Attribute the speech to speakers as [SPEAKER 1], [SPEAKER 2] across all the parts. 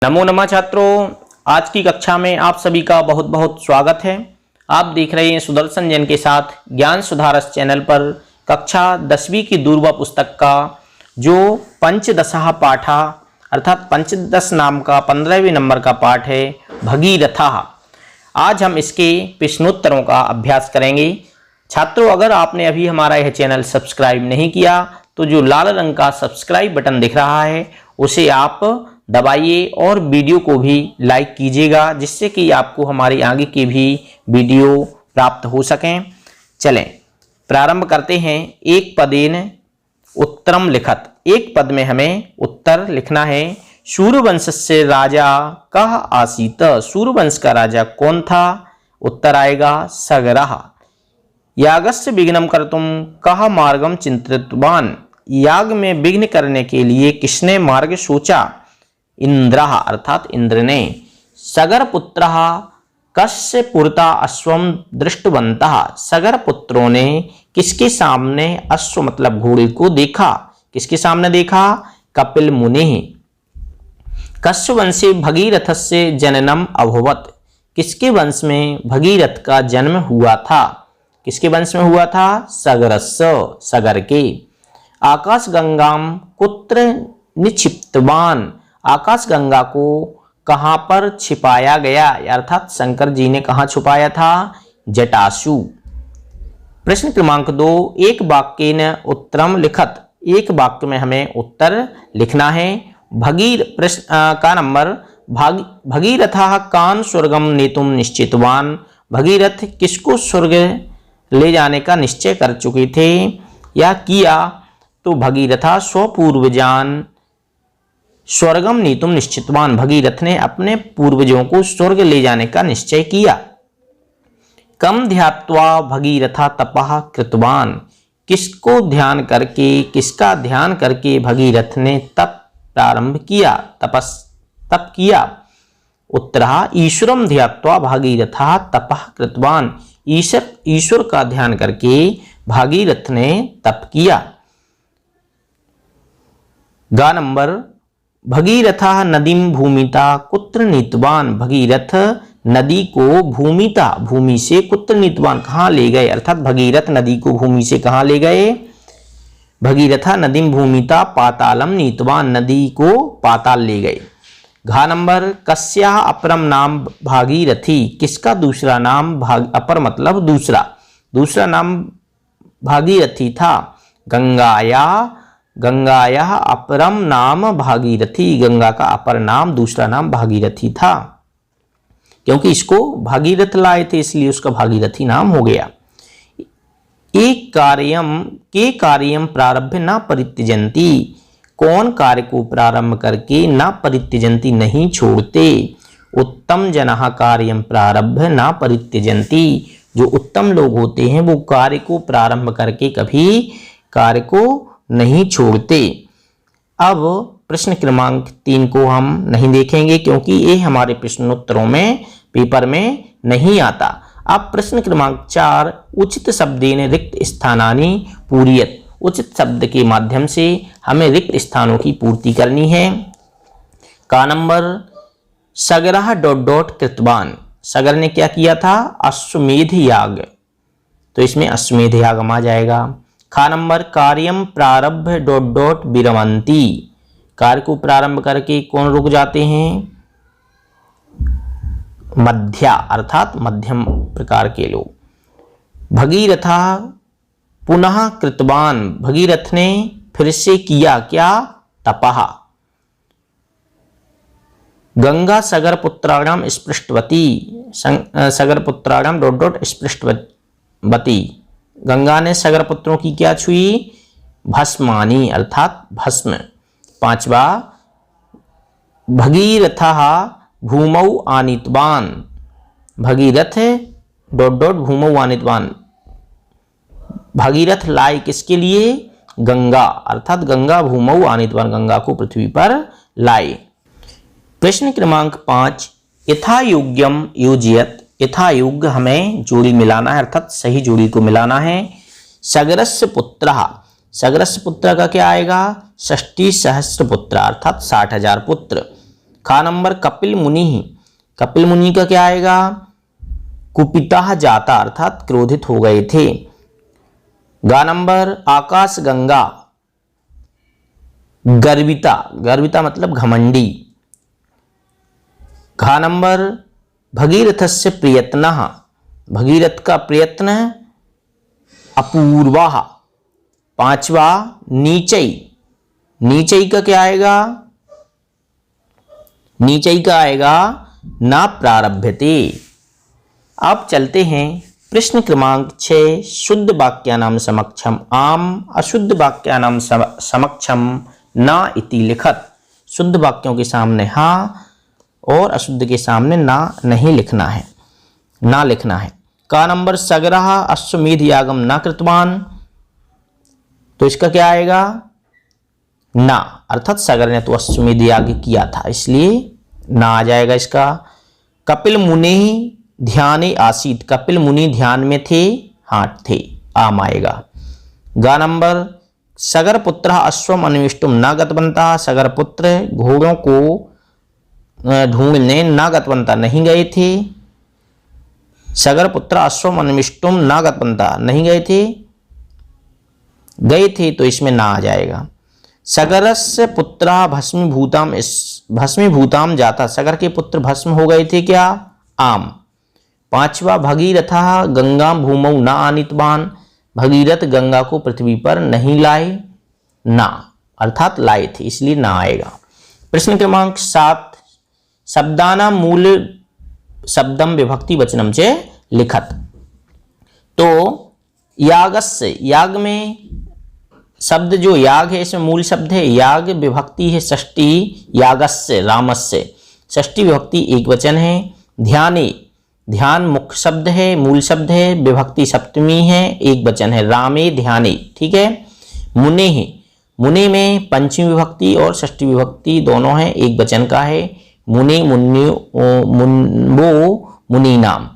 [SPEAKER 1] नमो नमः छात्रों, आज की कक्षा में आप सभी का बहुत बहुत स्वागत है। आप देख रहे हैं सुदर्शन जैन के साथ ज्ञान सुधारस चैनल पर कक्षा 10वीं की दूरवा पुस्तक का जो पंचदशः पाठा अर्थात पंचदश नाम का 15वें नंबर का पाठ है भगीरथः। आज हम इसके प्रश्नोत्तरों का अभ्यास करेंगे। छात्रों, अगर आपने अभी हमारा यह चैनल सब्सक्राइब नहीं किया तो जो लाल रंग का सब्सक्राइब बटन दिख रहा है उसे आप दबाइए और वीडियो को भी लाइक कीजिएगा, जिससे कि आपको हमारे आगे के भी वीडियो प्राप्त हो सकें। चलें प्रारंभ करते हैं। एक पदेन उत्तरम लिखत, एक पद में हमें उत्तर लिखना है। सूर्यवंश से राजा कह आसीत, सूर्यवंश का राजा कौन था? उत्तर आएगा सगरः। यागस्य विघ्नं कर्तुं कह मार्गम चिंतितवान, याग में विघ्न करने के लिए किसने मार्ग सोचा? इंद्रः अर्थात इंद्र ने। सगर पुत्रः कस्य पुरता अश्वम दृष्टवन्तः, सगर पुत्रों ने किसके सामने अश्व मतलब घोड़े को देखा? किसके सामने देखा? कपिल मुनिः। कस्य वंशे भगीरथस्य जननम अभवत्, किसके वंश में भगीरथ का जन्म हुआ था? किसके वंश में हुआ था? सगरस्य, सगर के। आकाश गंगाम कुत्र निक्षिप्तवान, आकाश गंगा को कहां पर छिपाया गया? अर्थात शंकर जी ने कहां छुपाया था? जटाशु। प्रश्न क्रमांक 2, एक वाक्येन उत्तरम लिखत, एक वाक्य में हमें उत्तर लिखना है। प्रश्न का नंबर भगीरथः कान स्वर्गम नेतुम निश्चितवान, भगीरथ किसको स्वर्ग ले जाने का निश्चय कर चुके थे या किया? तो भगीरथा स्वपूर्वजान स्वर्गम नीतुम निश्चितवान, भगीरथ ने अपने पूर्वजों को स्वर्ग ले जाने का निश्चय किया। कम ध्यात्वा भगीरथा तपः कृतवान, किसको ध्यान करके, किसका ध्यान करके भगीरथ ने तप प्रारंभ किया, तप किया? उत्तरः ईश्वरम ध्यात्वा भगीरथा तपः कृतवान, ईश्वर का ध्यान करके भागीरथ ने तप किया। गा नंबर भगीरथः नदीम भूमिता कुत्र नीतवान, भगीरथ नदी को भूमिता भूमि से कुत्र नीतवान कहाँ ले गए? अर्थात भगीरथ नदी को भूमि से कहाँ ले गए? भगीरथा नदीम भूमिता पातालम नीतवान, नदी को पाताल ले गए। घा नंबर कस्याः अपरम नाम भागीरथी, किसका दूसरा नाम अपर मतलब दूसरा नाम भागीरथी था? गंगाया अपरम नाम भागीरथी, गंगा का अपर नाम दूसरा नाम भागीरथी था, क्योंकि इसको भागीरथ लाए थे इसलिए उसका भागीरथी नाम हो गया। एक कार्यम प्रारभ्य न परित्यजन्ति, कौन कार्य को प्रारंभ करके न परित्यजन्ति नहीं छोड़ते? उत्तम जनः कार्यम प्रारभ्य न परित्यजन्ति, जो उत्तम लोग होते हैं वो कार्य को प्रारंभ करके कभी कार्य को नहीं छोड़ते। अब प्रश्न क्रमांक 3 को हम नहीं देखेंगे क्योंकि ये हमारे प्रश्नोत्तरों में पेपर में नहीं आता। अब प्रश्न क्रमांक 4, उचित शब्देन रिक्त स्थानानि पूरयत, उचित शब्द के माध्यम से हमें रिक्त स्थानों की पूर्ति करनी है। का नंबर सगरः ... कृतवान, सगर ने क्या किया था? अश्वमेध याग, तो इसमें अश्वमेध याग आ जाएगा। खा नंबर कार्यम प्रारब्ध ... विरमन्ति, कार्य को प्रारंभ करके कौन रुक जाते हैं? मध्या अर्थात मध्यम प्रकार के लोग। भगीरथा पुनः कृतवान, भगीरथ ने फिर से किया क्या? तपः। गंगा सगर पुत्राणाम स्पृष्टवती, सगर पुत्राणाम ... स्पृष्टवती, गंगा ने सगर पुत्रों की क्या छुई? भस्मानी अर्थात भस्म। 5वां भगीरथः भूमौ आनीतवान, भगीरथ ... भूमौ आनीतवान, भगीरथ लाए किसके लिए? गंगा अर्थात गंगा भूमौ आनीतवान, गंगा को पृथ्वी पर लाए। प्रश्न क्रमांक 5, यथा योग्यम योजयत, यथा योग्य हमें जोड़ी मिलाना है अर्थात सही जोड़ी को मिलाना है। सगरस्य पुत्रः, सगरस्य पुत्र का क्या आएगा? 60 सहस्त्र पुत्र अर्थात 60,000 पुत्र। खा नंबर कपिल मुनि, कपिल मुनि का क्या आएगा? कुपिता जाता अर्थात क्रोधित हो गए थे। गा नंबर आकाश गंगा, गर्विता, गर्विता मतलब घमंडी। घा नंबर भगीरथस्य प्रयत्नः, भगीरथ का प्रयत्न अपूर्वा। पांचवा नीचई, नीचई का क्या आएगा? नीचई का आएगा ना प्रारभ्यते। अब चलते हैं प्रश्न क्रमांक 6, शुद्ध वाक्यानाम समक्षम आम अशुद्ध वाक्यानाम समक्षम ना इति लिखत। शुद्ध वाक्यों के सामने हाँ और अशुद्ध के सामने ना नहीं लिखना है, ना लिखना है। का नंबर सगरः अश्वमेध यागम न कृतवान, तो इसका क्या आएगा? ना, अर्थात सगर ने तो अश्वमेध याग किया था इसलिए ना आ जाएगा इसका। कपिल मुनि ध्याने आसीत, कपिल मुनि ध्यान में थे, हाँ थे, आम आएगा। गा नंबर सगर पुत्र अश्वम अन्विष्टुम न गतवंता, सगर पुत्र घोड़ों को ढूंढने न गतवंता नहीं गए थे। सगर पुत्र अश्वम अन्विष्टुम न गतवंता नहीं गए थे, गए थे तो इसमें ना आ जाएगा। सगरस्य पुत्रा भस्मीभूताम, भस्मीभूताम जाता, सगर के पुत्र भस्म हो गए थे क्या? आम। पांचवा भगीरथ गंगा भूमौ न आनितवान, भगीरथ गंगा को पृथ्वी पर नहीं लाए, ना अर्थात लाए थे इसलिए ना आएगा। प्रश्न क्रमांक 7, शब्दानां मूल शब्दम विभक्ति वचनम च लिखत। तो यागस्य, याग में शब्द जो याग है इसमें मूल शब्द है याग, विभक्ति है षष्ठी यागस्य रामस्य, षष्ठी विभक्ति एक वचन है। ध्याने, ध्यान मुख्य शब्द है, मूल शब्द है, विभक्ति सप्तमी है, एक वचन है रामे ध्याने, ठीक है। मुने है, मुने में पंचमी विभक्ति और षष्ठी विभक्ति दोनों हैं, एक वचन का है। मुने मुन्यो मुन्वो मुनि नाम।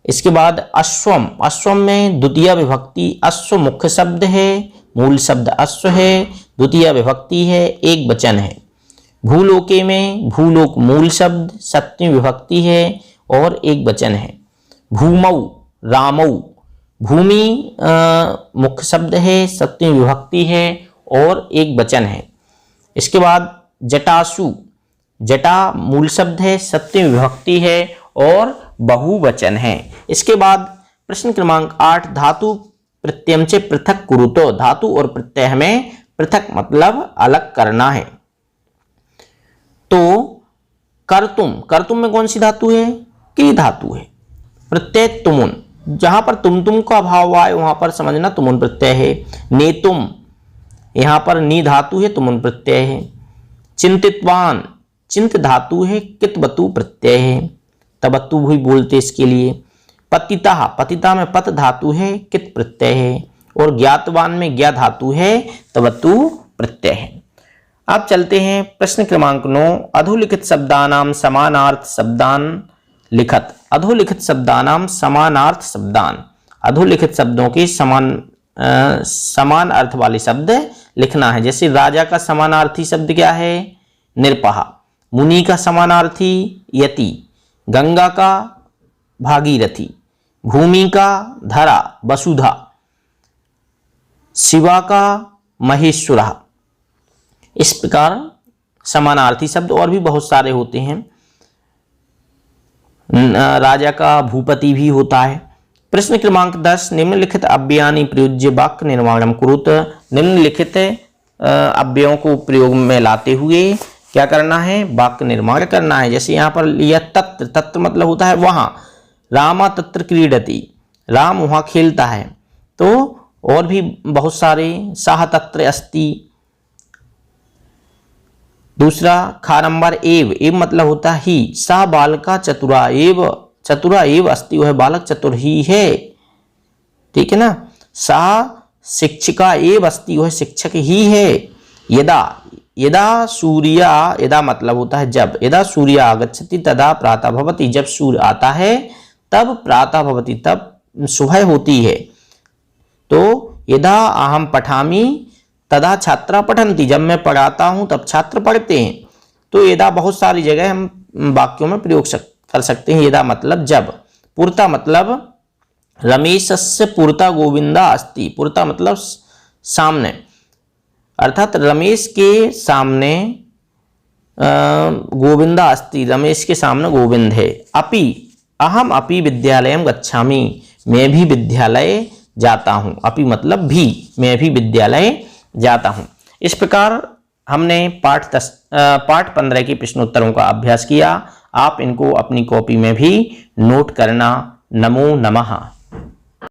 [SPEAKER 1] इसके बाद अश्वम, अश्वम में द्वितीय विभक्ति, अश्व मुख्य शब्द है, मूल शब्द अश्व है, द्वितीय विभक्ति है, एक वचन है। भूलोके में भूलोक मूल शब्द, सप्तमी विभक्ति है और एक वचन है। भूमौ रामौ, भूमि मुख्य शब्द है, सप्तमी विभक्ति है और एक वचन है। इसके बाद जटासु, जटा मूल शब्द है, सप्तमी विभक्ति है और बहुवचन है। इसके बाद प्रश्न क्रमांक 8, धातु प्रत्यय से पृथक कुरुतो, धातु और प्रत्यय में पृथक मतलब अलग करना है। तो कर्तुम, कर्तुम में कौन सी धातु है? की धातु है। प्रत्यय तुमुन, जहां पर तुम का भाव आए वहां पर समझना तुमुन प्रत्यय है। नेतुम, यहां पर नी धातु है, तुमुन प्रत्यय है। चिंतितवान, चिंत धातु है, कितवतु प्रत्यय है, तबतु भी बोलते इसके लिए। पतिता, पतिता में पत धातु है, कित प्रत्यय है और ज्ञातवान में ज्ञा धातु है, तबतु प्रत्यय है। अब चलते हैं प्रश्न क्रमांक 9, अधोलिखित शब्दानाम समानार्थ शब्दान लिखत। अधोलिखित शब्दानाम समानार्थ शब्दान, अधोलिखित शब्दों के समान अर्थ वाले शब्द लिखना है। जैसे राजा का समानार्थी शब्द क्या है? निरपहा। मुनि का समानार्थी यति, गंगा का भागीरथी, भूमि का धरा वसुधा, शिवा का महेश्वरा। इस प्रकार समानार्थी शब्द और भी बहुत सारे होते हैं। राजा का भूपति भी होता है। प्रश्न क्रमांक 10, निम्नलिखित अव्ययानि प्रयुज्य वाक्य निर्माणम कुरुत। निम्नलिखित अव्ययों को प्रयोग में लाते हुए क्या करना है? वाक्य निर्माण करना है। जैसे यहाँ पर लिया तत्र, तत्र मतलब होता है वहां। रामा तत्र क्रीडति, राम वहां खेलता है। तो और भी बहुत सारे, सह तत्र अस्ति। दूसरा खा नंबर एव, एव मतलब होता ही। सह बालका चतुरा एव, चतुरा एव अस्ति, वह बालक चतुर ही है, ठीक है ना। सह शिक्षिका एव अस्ति, वह शिक्षक ही है। यदा, यदा सूर्य, यदा मतलब होता है जब। यदा सूर्य आगच्छति तदा प्रातः भवति, जब सूर्य आता है तब प्रातः भवति, तब सुबह होती है। तो यदा अहम पठामि तदा छात्रा पठन्ति, जब मैं पढ़ाता हूं तब छात्र पढ़ते हैं। तो यदा बहुत सारी जगह हम वाक्यों में प्रयोग कर सकते हैं। यदा मतलब जब, पुरता मतलब रमेशस्य पुरता गोविंदा अस्ति, पुरता मतलब सामने, अर्थात रमेश के सामने गोविंदा अस्ति, रमेश के सामने गोविंद है। अपि, अहम अपि विद्यालयम गच्छामि, मैं भी विद्यालय जाता हूँ। अपि मतलब भी, मैं भी विद्यालय जाता हूँ। इस प्रकार हमने पाठ 15 के प्रश्नोत्तरों का अभ्यास किया। आप इनको अपनी कॉपी में भी नोट करना। नमो नमः।